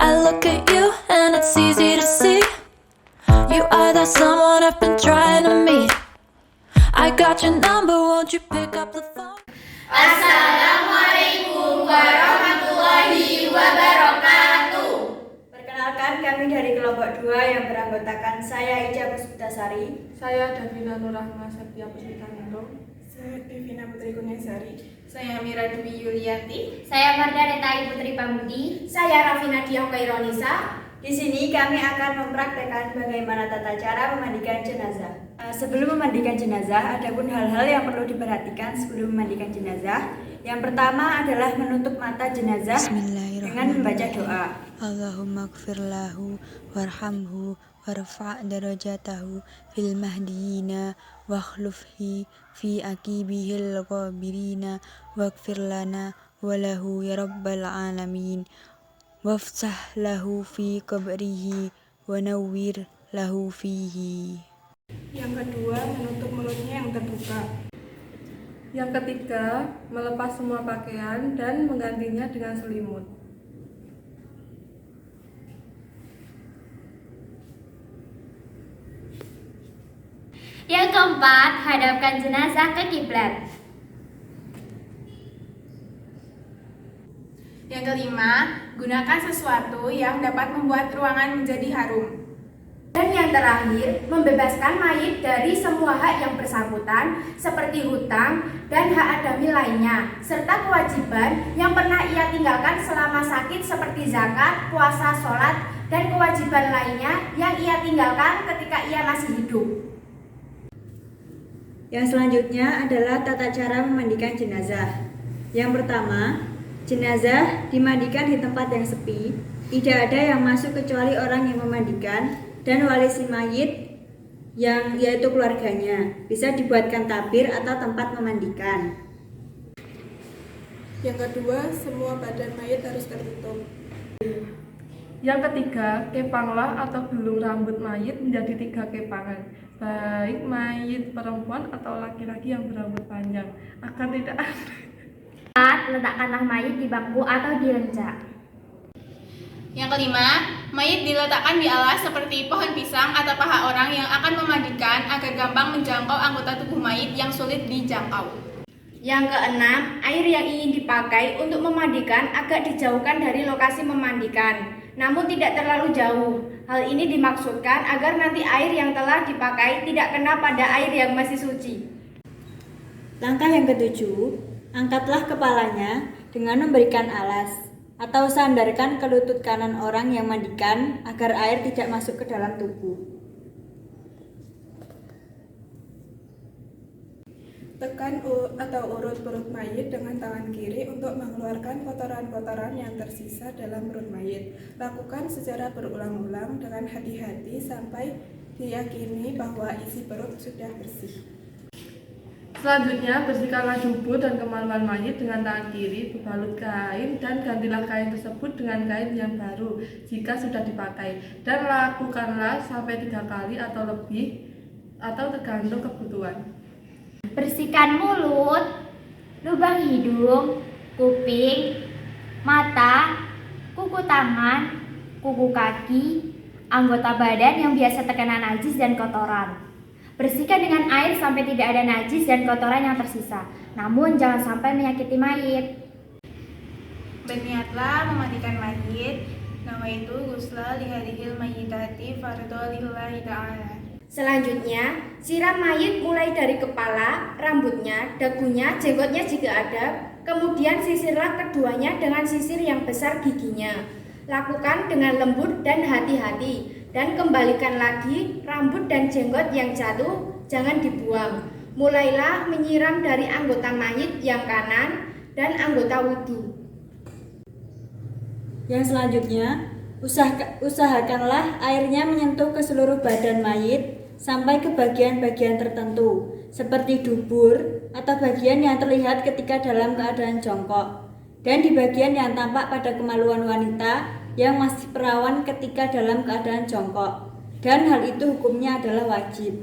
I look at you and it's easy to see you are that someone I've been trying to meet. I got your number, won't you pick up the phone? Assalamualaikum warahmatullahi wabarakatuh. Perkenalkan, kami dari kelompok 2 yang beranggotakan saya Ica Puspitasari, Saya Davina Nurrahma Septia Puspitanindung. Saya Devina Putri Kunyasari. Saya Mira Dwi Yulianti. Saya Marda Retai Putri Pamudi. Saya Rafina Diah Kaironisa. Di sini kami akan mempraktekkan bagaimana tata cara memandikan jenazah. Sebelum memandikan jenazah, ada pun hal-hal yang perlu diperhatikan sebelum memandikan jenazah. Yang pertama adalah menutup mata jenazah dengan membaca doa. Allahumma gfir lahu warhamhu warfa' darajatahu fil mahdiyina wakhlufhi fi akibihil qabirina waghfir lana walahu ya rabbal alamin wafsah lahu fi qabrihi wa nawwir lahu fihi. Yang kedua, menutup mulutnya yang terbuka. Yang ketiga, melepas semua pakaian dan menggantinya dengan selimut. Yang keempat, hadapkan jenazah ke kiblat. Yang kelima, gunakan sesuatu yang dapat membuat ruangan menjadi harum. Dan yang terakhir, membebaskan mayit dari semua hak yang bersangkutan seperti hutang dan hak adami lainnya, serta kewajiban yang pernah ia tinggalkan selama sakit seperti zakat, puasa, sholat, dan kewajiban lainnya yang ia tinggalkan ketika ia masih hidup. Yang selanjutnya adalah tata cara memandikan jenazah. Yang pertama, jenazah dimandikan di tempat yang sepi, tidak ada yang masuk kecuali orang yang memandikan dan walisi mayit yaitu keluarganya. Bisa dibuatkan tabir atau tempat memandikan. Yang kedua, semua badan mayit harus tertutup. Yang ketiga, kepanglah atau gulung rambut mayit menjadi 3 kepangan, baik mayit perempuan atau laki-laki yang berambut panjang, agar tidak ada. 4. Letakkanlah mayit di bangku atau di lenca. Yang kelima, mayit diletakkan di alas seperti pohon pisang atau paha orang yang akan memandikan agar gampang menjangkau anggota tubuh mayit yang sulit dijangkau. Yang keenam, air yang ingin dipakai untuk memandikan agak dijauhkan dari lokasi memandikan, namun tidak terlalu jauh. Hal ini dimaksudkan agar nanti air yang telah dipakai tidak kena pada air yang masih suci. Langkah yang ketujuh, angkatlah kepalanya dengan memberikan alas atau sandarkan ke lutut kanan orang yang mandikan agar air tidak masuk ke dalam tubuh. Tekan atau urut perut mayit dengan tangan kiri untuk mengeluarkan kotoran-kotoran yang tersisa dalam perut mayit. Lakukan secara berulang-ulang dengan hati-hati sampai diyakini bahwa isi perut sudah bersih. Selanjutnya, bersihkanlah dubur dan kemaluan mayit dengan tangan kiri, berbalut kain, dan gantilah kain tersebut dengan kain yang baru jika sudah dipakai. Dan lakukanlah sampai 3 kali atau lebih, atau tergantung kebutuhan. Bersihkan mulut, lubang hidung, kuping, mata, kuku tangan, kuku kaki, anggota badan yang biasa terkena najis dan kotoran. Bersihkan dengan air sampai tidak ada najis dan kotoran yang tersisa. Namun jangan sampai menyakiti mayit. Berniatlah memandikan mayit. Nawaitu ghusla lihadihil mayyitati fardhu lillahi ta'ala. Selanjutnya, siram mayit mulai dari kepala, rambutnya, dagunya, jenggotnya jika ada. Kemudian sisirlah keduanya dengan sisir yang besar giginya. Lakukan dengan lembut dan hati-hati. Dan kembalikan lagi rambut dan jenggot yang jatuh, jangan dibuang. Mulailah menyiram dari anggota mayit yang kanan dan anggota wudhu. Yang selanjutnya, usahakanlah airnya menyentuh ke seluruh badan mayit sampai ke bagian-bagian tertentu, seperti dubur atau bagian yang terlihat ketika dalam keadaan jongkok, dan di bagian yang tampak pada kemaluan wanita yang masih perawan ketika dalam keadaan jongkok, dan hal itu hukumnya adalah wajib.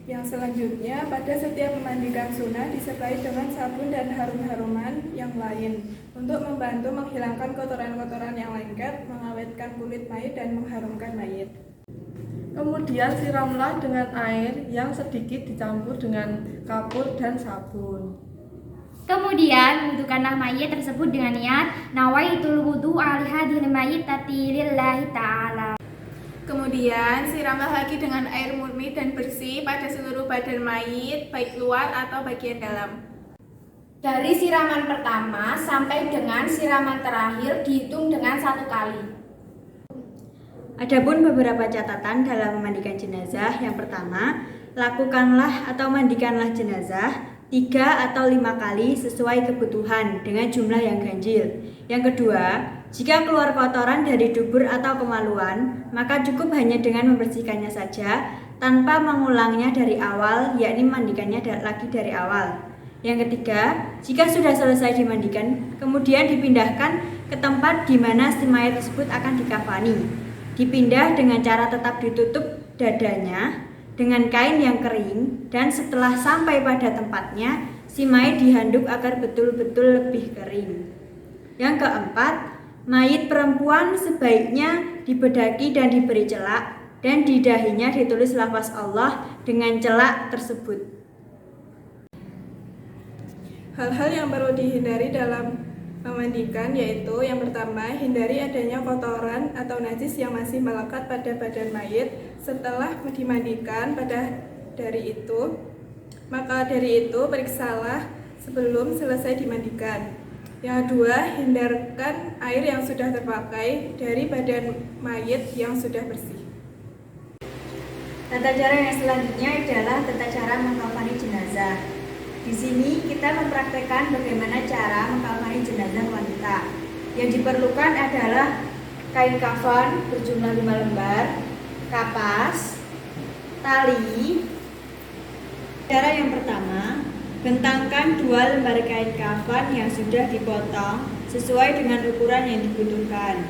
Yang selanjutnya, pada setiap memandikan sunnah disertai dengan sabun dan harum-haruman yang lain untuk membantu menghilangkan kotoran-kotoran yang lengket, mengawetkan kulit mayit dan mengharumkan mayit. Kemudian siramlah dengan air yang sedikit dicampur dengan kapur dan sabun. Kemudian wudukanlah mayit tersebut dengan niat nawaitul wudu ala hadhil mayyitati lillahi ta'ala. Kemudian siramlah lagi dengan air murni dan bersih pada seluruh badan mayit, baik luar atau bagian dalam. Dari siraman pertama sampai dengan siraman terakhir dihitung dengan 1 kali. Adapun beberapa catatan dalam memandikan jenazah. Yang pertama, lakukanlah atau mandikanlah jenazah 3 atau 5 kali sesuai kebutuhan dengan jumlah yang ganjil. Yang kedua, jika keluar kotoran dari dubur atau kemaluan, maka cukup hanya dengan membersihkannya saja tanpa mengulangnya dari awal, yakni mandikannya lagi dari awal. Yang ketiga, jika sudah selesai dimandikan, kemudian dipindahkan ke tempat di mana si mayat tersebut akan dikafani. Dipindah dengan cara tetap ditutup dadanya dengan kain yang kering, dan setelah sampai pada tempatnya, si mayit dihanduk agar betul-betul lebih kering. Yang keempat, mayit perempuan sebaiknya dibedaki dan diberi celak, dan di dahinya ditulis lafaz Allah dengan celak tersebut. Hal-hal yang perlu dihindari dalam memandikan yaitu yang pertama, hindari adanya kotoran atau najis yang masih melekat pada badan mayit setelah dimandikan. Dari itu periksalah sebelum selesai dimandikan. Yang kedua, hindarkan air yang sudah terpakai dari badan mayit yang sudah bersih. Tata cara yang selanjutnya adalah tata cara mengkafani jenazah. Di sini kita mempraktekkan bagaimana cara mengkafani jenazah wanita. Yang diperlukan adalah kain kafan berjumlah 5 lembar, kapas, tali. Cara yang pertama, bentangkan 2 lembar kain kafan yang sudah dipotong sesuai dengan ukuran yang dibutuhkan.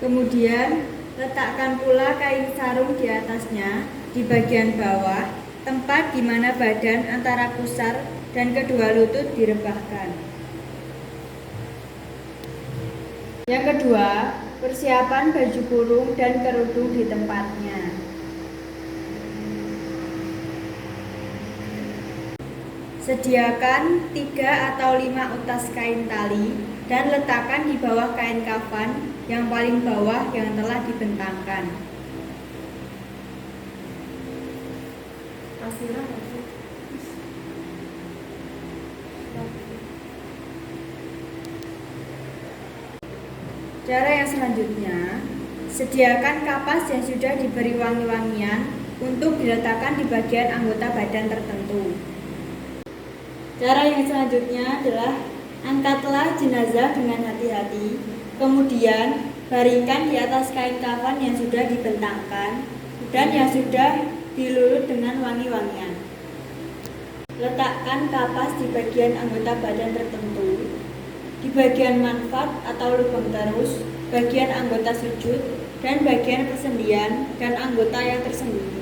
Kemudian, letakkan pula kain sarung di atasnya di bagian bawah, tempat di mana badan antara pusar dan kedua lutut direbahkan. Yang kedua, persiapan baju kurung dan kerudung di tempatnya. Sediakan 3 atau 5 utas kain tali dan letakkan di bawah kain kafan yang paling bawah yang telah dibentangkan. Cara yang selanjutnya, sediakan kapas yang sudah diberi wangi-wangian untuk diletakkan di bagian anggota badan tertentu. Cara yang selanjutnya adalah angkatlah jenazah dengan hati-hati, kemudian baringkan di atas kain kafan yang sudah dibentangkan dan yang sudah dilulut dengan wangi-wangian. Letakkan kapas di bagian anggota badan tertentu, di bagian manfat atau lubang terus, bagian anggota sujud, dan bagian persendian dan anggota yang tersembunyi.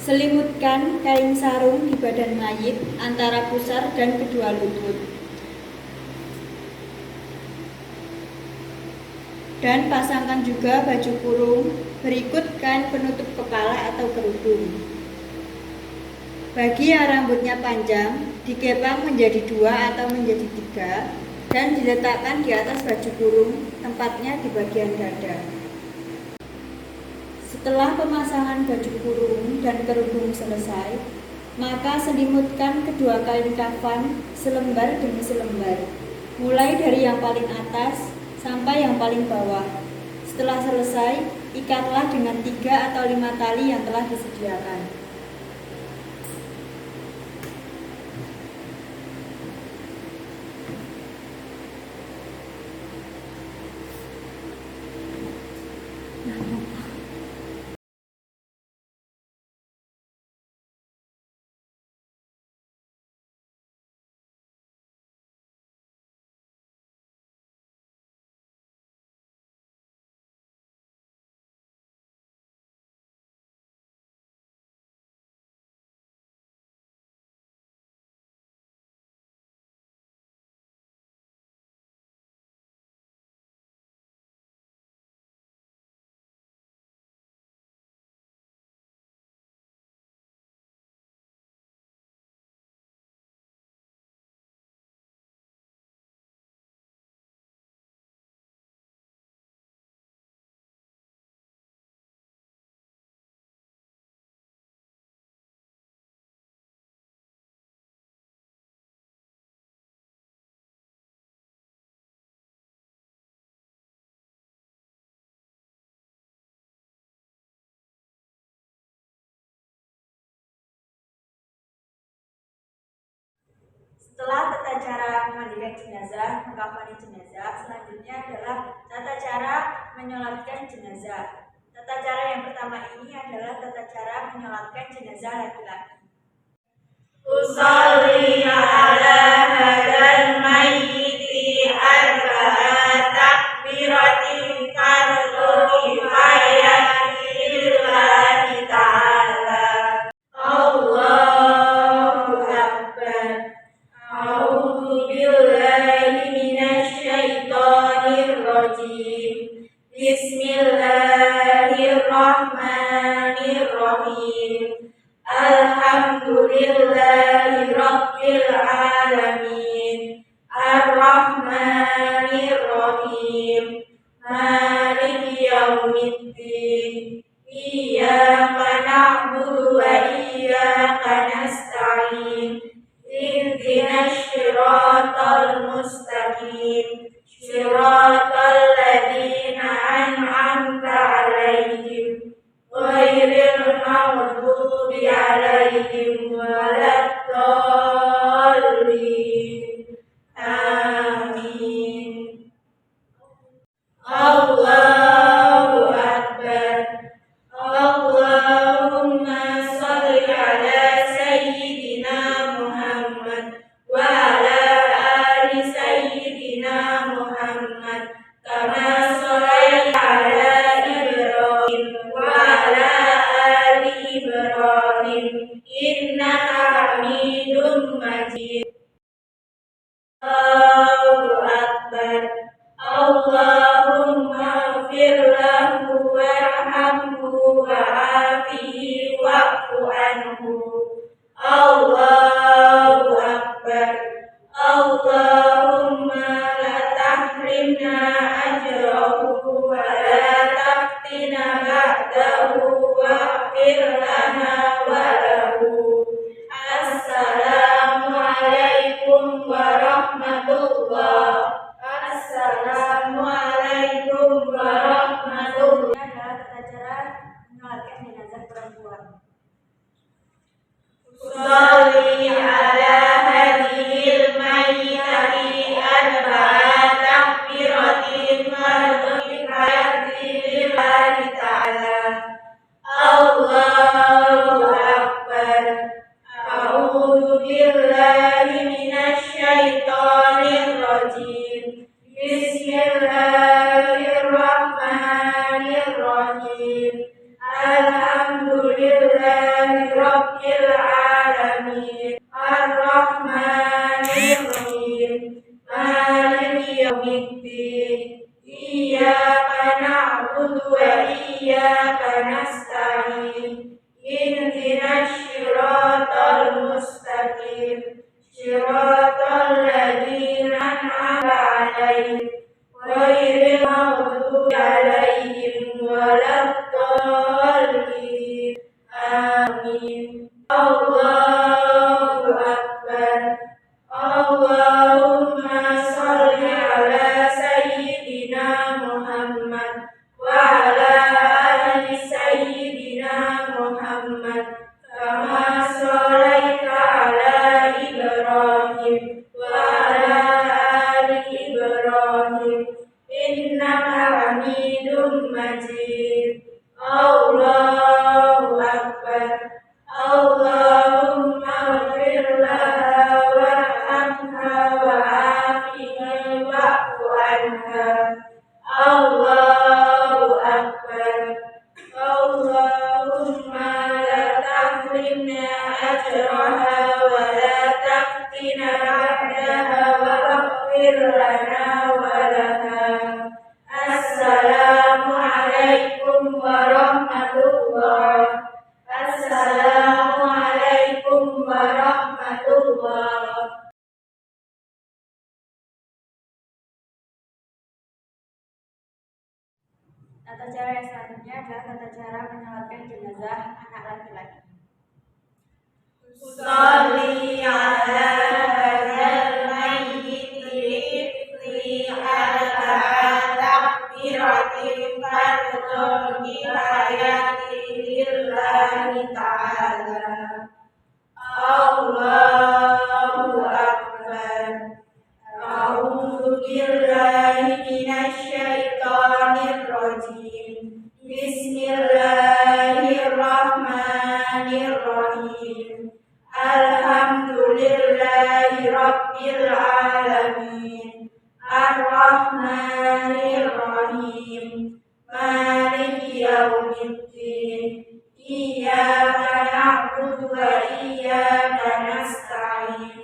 Selimutkan kain sarung di badan mayit antara pusar dan kedua lutut. Dan pasangkan juga baju kurung berikut kain penutup kepala atau kerudung. Bagi yang rambutnya panjang, dikepang menjadi 2 atau menjadi 3 dan diletakkan di atas baju kurung, tempatnya di bagian dada. Setelah pemasangan baju kurung dan kerudung selesai, maka selimutkan kedua kain kafan selembar demi selembar, mulai dari yang paling atas sampai yang paling bawah. Setelah selesai, ikatlah dengan 3 atau 5 tali yang telah disediakan. Setelah tata cara memandikan jenazah, mengkafani jenazah, selanjutnya adalah tata cara menyolatkan jenazah. Tata cara yang pertama ini adalah tata cara menyolatkan jenazah laki-laki. Usolli ala hadal mayyiti arba'a takbiratin fardu kifayati lillahi ta'ala. Allahu Akbar. A'udzu billahi minasy syaithanir rajim. Bismillahirrahmanirrahim. Alhamdulillahi Rabbil Alamin. Ar-Rahmanir Rahim. Maliki yaumiddin. Iyyaka na'budu wa iyyaka nasta'in. Ihdinas siratal mustaqim. Siratal ladzina an'amta 'alaihim ghairil maghdubi 'alaihim waladdallin. Amin. Allahu Akbar. Allahumma shalli ala sayyidina Muhammad wa ala ali sayyidina Muhammad kama shallaita ala Ibrahim wa ala ali Ibrahim innaka Hamidum Majid. Allahu Akbar. Allahumma ighfir lahu warhamhu wa'afihi wa'fu anhu. Allahu Akbar. Allahumma la tahrimna ajrahu wa la taftina ba'dahu wa'fir lana wa lahu. Assalamu alaikum warahmatullah. Assalamualaikum warahmatullahi wabarakatuh. Ini adalah tata cara menyolatkan jenazah perempuan. Sholli ala hadhil mayyitati arba'a takbiratin fardu kifayati lillahi ta'ala. Allahu Akbar. A'udzu billahi minasy syaithanir rajim. Bismillahirrahmanirrahim. Alhamdulillahi Rabbil Alamin. Ar-Rahmanir Rahim. Maliki yaumiddin. Iyyaka na'budu wa iyyaka nasta'in. Ihdinas siratal mustaqim. Siratal ladzina an'amta 'alaihim ghairil maghdubi 'alaihim waladdallin. إبراهيم إنك حميد مجيد الله أكبر اللهم اغفر لها وارحمها وعافها واعف عنها الله أكبر اللهم لا تحرمنا أجرها ولا تفتنا بعدها واغفر لنا ولها السلام عليكم ورحمة الله السلام عليكم ورحمة الله. Tata cara yang selanjutnya adalah tata cara menyolatkan jenazah anak laki-laki. Sholli ala hadzal mayyit fi arba'at takbiratin fardhu kifayati lillahi ta'ala Allahu Akbar A'udzu billahi minasy syaithanir rajim Bismillahirrahmanirrahim Alhamdulillahi Rabbil Alamin Ar-Rahmanir Rahim Maliki Yaumiddin Iyyaka na'budu wa iyyaka nasta'in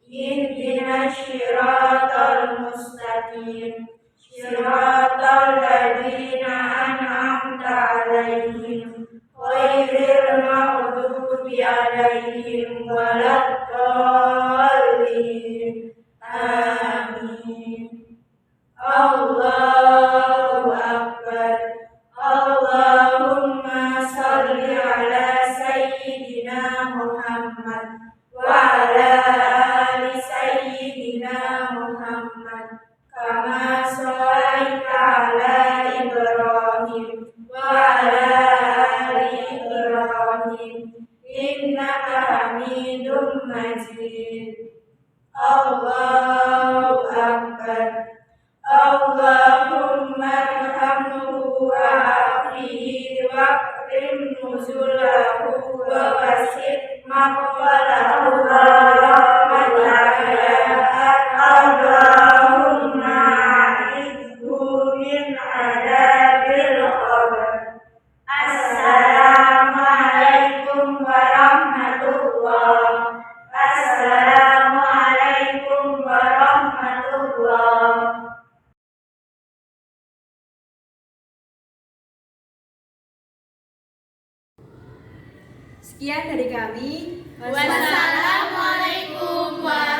Ihdinas siratal mustaqim Siratal ladzina an'amta 'alaihim ghairil maghdubi 'alaihim waladdallin amin Allahu Akbar Allahumma salli ala sayyidina Muhammad wa ala ali sayyidina Muhammad kama shallaita ala Ibrahim wa ala ali Ibrahim innaka Hamidum Majid Allahu Akbar Allahumma arhamhu wa'afihi wa'krim nuzulahu wa wasi' maqbalahu wa rahmataya Allahumma a'idhu min adabil qabr Assalamualaikum warahmatullahi Assalamualaikum warahmatullahi Sekian dari kami. Wassalamualaikum warahmatullahi